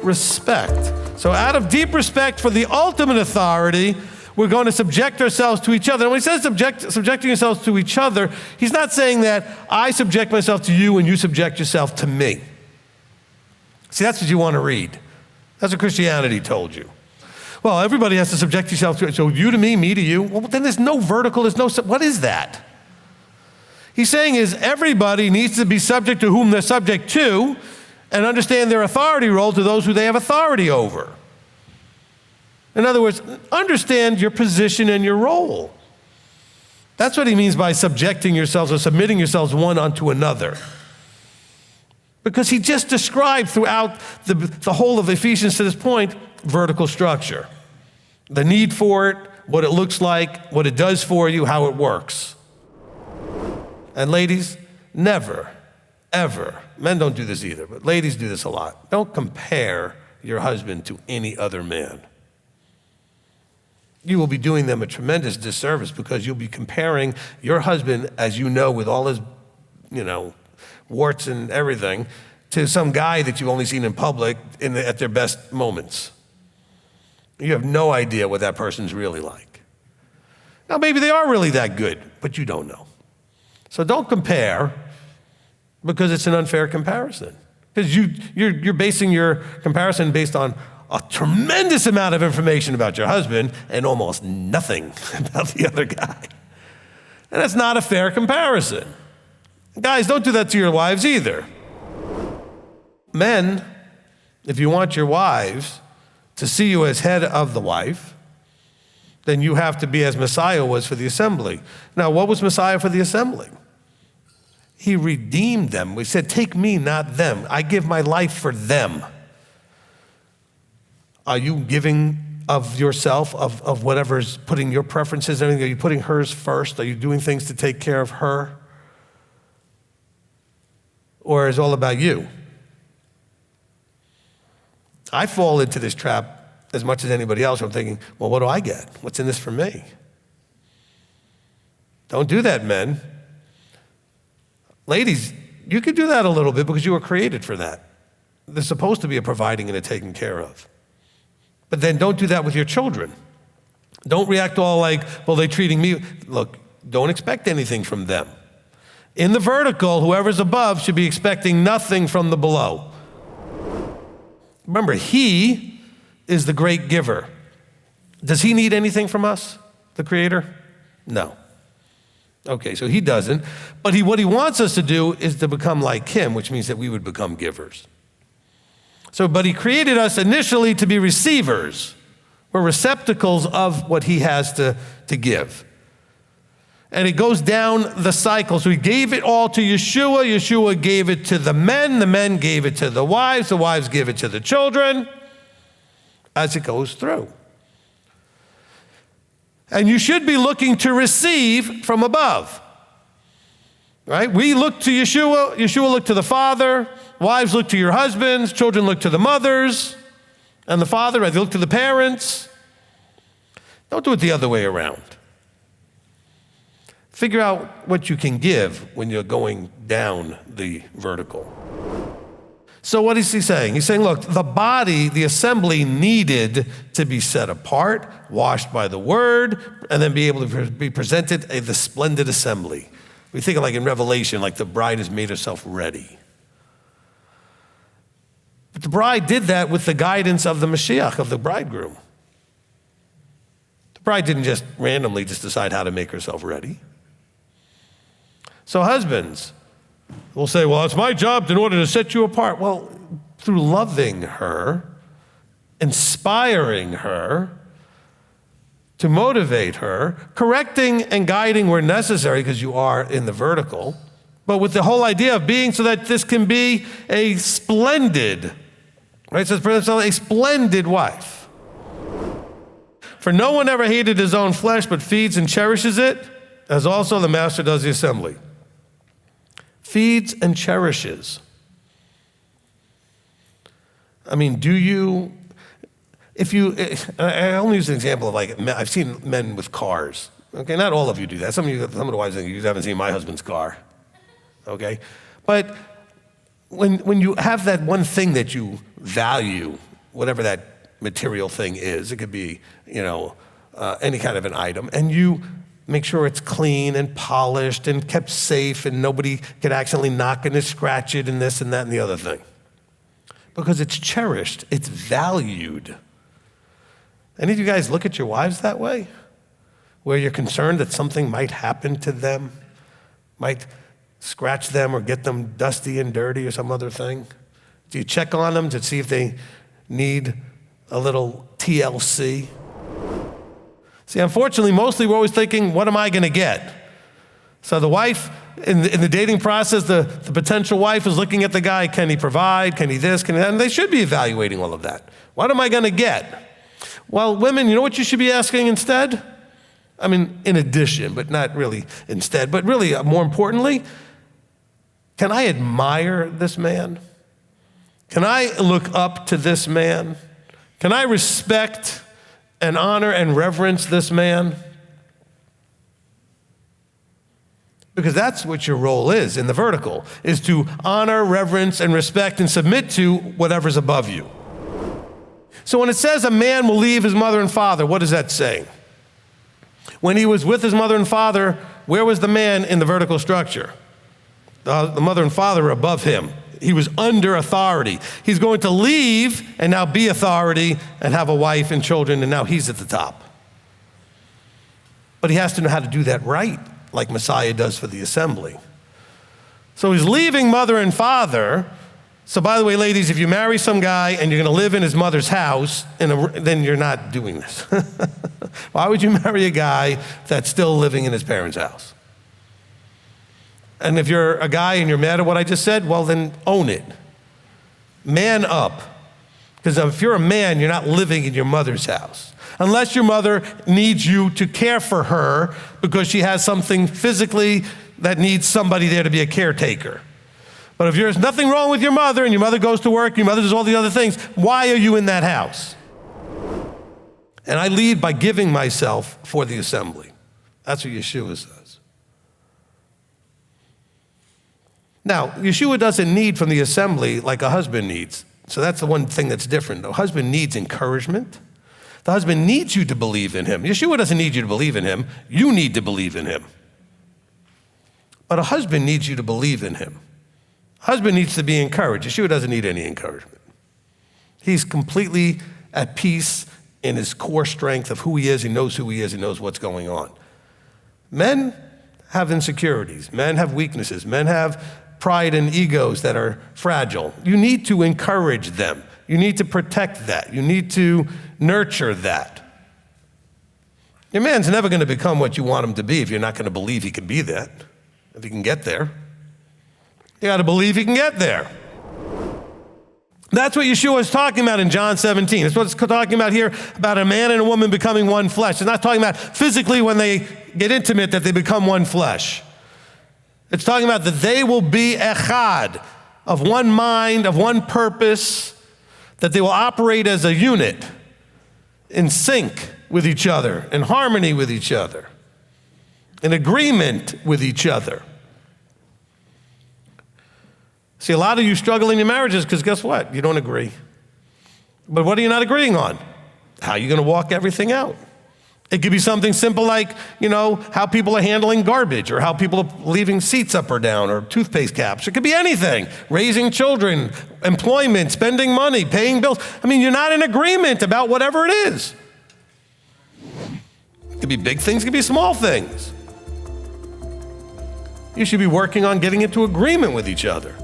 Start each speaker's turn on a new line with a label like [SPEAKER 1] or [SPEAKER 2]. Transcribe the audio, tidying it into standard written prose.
[SPEAKER 1] respect. So out of deep respect for the ultimate authority, we're going to subject ourselves to each other. And when he says subjecting yourselves to each other, he's not saying that I subject myself to you and you subject yourself to me. See, that's what you want to read. That's what Christianity told you. Well, everybody has to subject yourself to it. So you to me to you. Well, then there's no vertical, what is that? He's saying is everybody needs to be subject to whom they're subject to and understand their authority role to those who they have authority over. In other words, understand your position and your role. That's what he means by subjecting yourselves or submitting yourselves one unto another. Because he just described throughout the whole of Ephesians to this point, vertical structure. The need for it, what it looks like, what it does for you, how it works. And ladies, never, ever, men don't do this either, but ladies do this a lot. Don't compare your husband to any other man. You will be doing them a tremendous disservice because you'll be comparing your husband, as you know, with all his, warts and everything, to some guy that you've only seen in public at their best moments. You have no idea what that person's really like. Now, maybe they are really that good, but you don't know. So don't compare because it's an unfair comparison. Because you're basing your comparison based on a tremendous amount of information about your husband and almost nothing about the other guy. And that's not a fair comparison. Guys, don't do that to your wives either. Men, if you want your wives to see you as head of the wife, then you have to be as Messiah was for the assembly. Now, what was Messiah for the assembly? He redeemed them. We said, take me, not them. I give my life for them. Are you giving of yourself, of whatever's putting your preferences, everything? Are you putting hers first? Are you doing things to take care of her? Or is it all about you? I fall into this trap as much as anybody else. I'm thinking, well, what do I get? What's in this for me? Don't do that, men. Ladies, you could do that a little bit because you were created for that. There's supposed to be a providing and a taking care of. But then don't do that with your children. Don't react all like, well, they're treating me. Look, don't expect anything from them. In the vertical, whoever's above should be expecting nothing from the below. Remember, he is the great giver. Does he need anything from us, the Creator? No. Okay, so he doesn't. But what he wants us to do is to become like him, which means that we would become givers. But he created us initially to be receivers. We're receptacles of what he has to give. And it goes down the cycle. So he gave it all to Yeshua. Yeshua gave it to the men gave it to the wives give it to the children, as it goes through. And you should be looking to receive from above, right? We look to Yeshua, Yeshua looked to the Father, wives look to your husbands, children look to the mothers, and the father, right? They look to the parents. Don't do it the other way around. Figure out what you can give when you're going down the vertical. So what is he saying? He's saying, look, the body, the assembly needed to be set apart, washed by the word, and then be able to be presented the splendid assembly. We think of like in Revelation, like the bride has made herself ready. But the bride did that with the guidance of the Mashiach, of the bridegroom. The bride didn't just randomly decide how to make herself ready. So husbands will say, well, it's my job in order to set you apart. Well, through loving her, inspiring her, to motivate her, correcting and guiding where necessary, because you are in the vertical, but with the whole idea of being so that this can be a splendid, right? So it's a splendid wife. For no one ever hated his own flesh, but feeds and cherishes it, as also the master does the assembly. Feeds and cherishes. I mean, I only use an example of like, I've seen men with cars. Okay, not all of you do that. Some of the wives think, you haven't seen my husband's car. Okay, but when you have that one thing that you value whatever that material thing is. It could be, any kind of an item. And you make sure it's clean and polished and kept safe and nobody could accidentally knock it and scratch it and this and that and the other thing. Because it's cherished, it's valued. Any of you guys look at your wives that way? Where you're concerned that something might happen to them, might scratch them or get them dusty and dirty or some other thing? Do you check on them to see if they need a little TLC? See, unfortunately, mostly we're always thinking, what am I going to get? So the wife, in the dating process, the potential wife is looking at the guy, can he provide, can he this, can he that? And they should be evaluating all of that. What am I going to get? Well, women, you know what you should be asking instead? I mean, in addition, but not really instead, but really more importantly, can I admire this man? Can I look up to this man? Can I respect and honor and reverence this man? Because that's what your role is in the vertical, is to honor, reverence, and respect and submit to whatever's above you. So when it says a man will leave his mother and father, what is that saying? When he was with his mother and father, where was the man in the vertical structure? The mother and father were above him. He was under authority. He's going to leave and now be authority and have a wife and children, and now he's at the top. But he has to know how to do that right, like Messiah does for the assembly. So he's leaving mother and father. So by the way, ladies, if you marry some guy and you're going to live in his mother's house, then you're not doing this. Why would you marry a guy that's still living in his parents' house? And if you're a guy and you're mad at what I just said, well, then own it. Man up. Because if you're a man, you're not living in your mother's house. Unless your mother needs you to care for her because she has something physically that needs somebody there to be a caretaker. But if there's nothing wrong with your mother and your mother goes to work, your mother does all the other things, why are you in that house? And I lead by giving myself for the assembly. That's what Yeshua says. Now, Yeshua doesn't need from the assembly like a husband needs. So that's the one thing that's different. The husband needs encouragement. The husband needs you to believe in him. Yeshua doesn't need you to believe in him. You need to believe in him. But a husband needs you to believe in him. Husband needs to be encouraged. Yeshua doesn't need any encouragement. He's completely at peace in his core strength of who he is. He knows who he is. He knows what's going on. Men have insecurities. Men have weaknesses. Men have pride and egos that are fragile. You need to encourage them. You need to protect that. You need to nurture that. Your man's never going to become what you want him to be if you're not going to believe he can be that, if he can get there. You got to believe he can get there. That's what Yeshua is talking about in John 17. It's what it's talking about here, about a man and a woman becoming one flesh. It's not talking about physically when they get intimate that they become one flesh. It's talking about that they will be echad, of one mind, of one purpose, that they will operate as a unit, in sync with each other, in harmony with each other, in agreement with each other. See, a lot of you struggle in your marriages because guess what? You don't agree. But what are you not agreeing on? How are you going to walk everything out? It could be something simple like, how people are handling garbage or how people are leaving seats up or down or toothpaste caps. It could be anything. Raising children, employment, spending money, paying bills. You're not in agreement about whatever it is. It could be big things, it could be small things. You should be working on getting into agreement with each other.